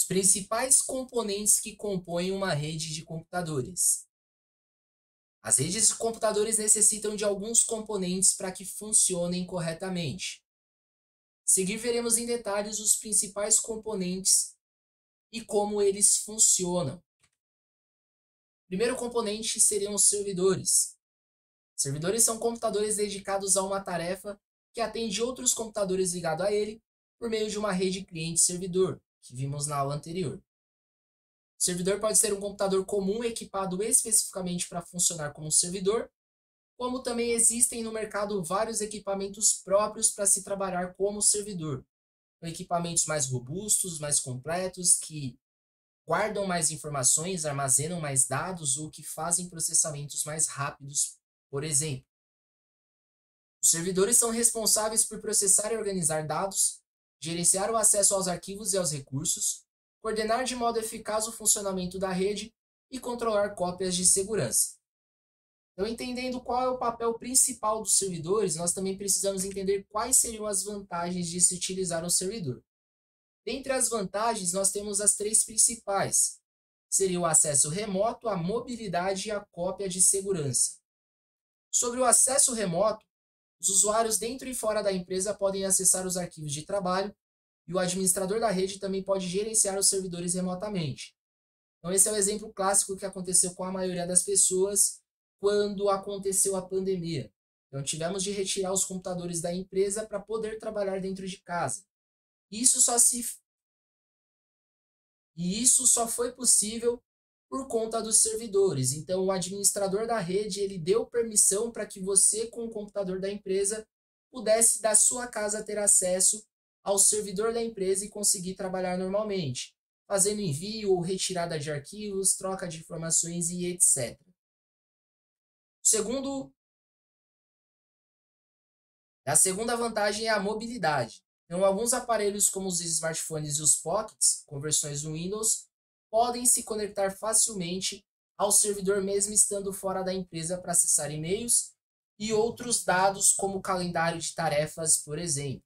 Os principais componentes que compõem uma rede de computadores. As redes de computadores necessitam de alguns componentes para que funcionem corretamente. A seguir, veremos em detalhes os principais componentes e como eles funcionam. O primeiro componente seriam os servidores. Servidores são computadores dedicados a uma tarefa que atende outros computadores ligados a ele por meio de uma rede cliente-servidor, que vimos na aula anterior. O servidor pode ser um computador comum equipado especificamente para funcionar como um servidor, como também existem no mercado vários equipamentos próprios para se trabalhar como servidor. São equipamentos mais robustos, mais completos, que guardam mais informações, armazenam mais dados ou que fazem processamentos mais rápidos, por exemplo. Os servidores são responsáveis por processar e organizar dados, gerenciar o acesso aos arquivos e aos recursos, coordenar de modo eficaz o funcionamento da rede e controlar cópias de segurança. Então, entendendo qual é o papel principal dos servidores, nós também precisamos entender quais seriam as vantagens de se utilizar um servidor. Dentre as vantagens, nós temos as três principais. Seria o acesso remoto, a mobilidade e a cópia de segurança. Sobre o acesso remoto, os usuários dentro e fora da empresa podem acessar os arquivos de trabalho e o administrador da rede também pode gerenciar os servidores remotamente. Então, esse é o exemplo clássico que aconteceu com a maioria das pessoas quando aconteceu a pandemia. Então, tivemos de retirar os computadores da empresa para poder trabalhar dentro de casa. Isso só foi possível por conta dos servidores. Então, o administrador da rede ele deu permissão para que você, com o computador da empresa, pudesse da sua casa ter acesso ao servidor da empresa e conseguir trabalhar normalmente, fazendo envio ou retirada de arquivos, troca de informações e etc. A segunda vantagem é a mobilidade. Então, alguns aparelhos como os smartphones e os pockets, com versões do Windows, podem se conectar facilmente ao servidor mesmo estando fora da empresa para acessar e-mails e outros dados como calendário de tarefas, por exemplo.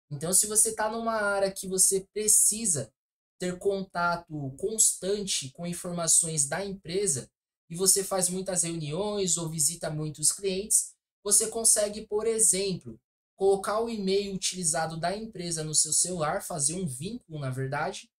Então, se você está numa área que você precisa ter contato constante com informações da empresa e você faz muitas reuniões ou visita muitos clientes, você consegue, por exemplo, colocar o e-mail utilizado da empresa no seu celular, fazer um vínculo, na verdade,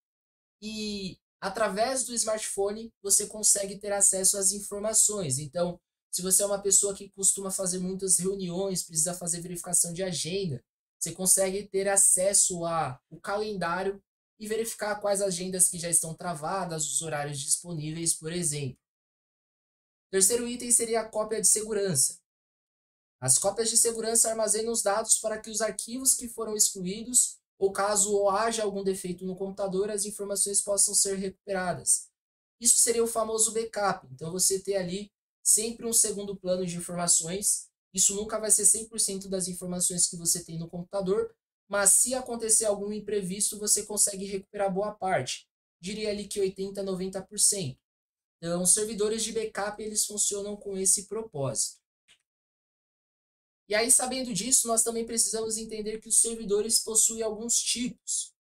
e através do smartphone você consegue ter acesso às informações. Então, se você é uma pessoa que costuma fazer muitas reuniões, precisa fazer verificação de agenda, você consegue ter acesso ao calendário e verificar quais agendas que já estão travadas, os horários disponíveis, por exemplo. O terceiro item seria a cópia de segurança. As cópias de segurança armazenam os dados para que os arquivos que foram excluídos ou caso haja algum defeito no computador, as informações possam ser recuperadas. Isso seria o famoso backup. Então, você ter ali sempre um segundo plano de informações. Isso nunca vai ser 100% das informações que você tem no computador, mas se acontecer algum imprevisto, você consegue recuperar boa parte. Diria ali que 80%, 90%. Então, os servidores de backup eles funcionam com esse propósito. E aí, sabendo disso, nós também precisamos entender que os servidores possuem alguns tipos.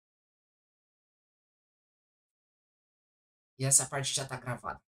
E essa parte já está gravada.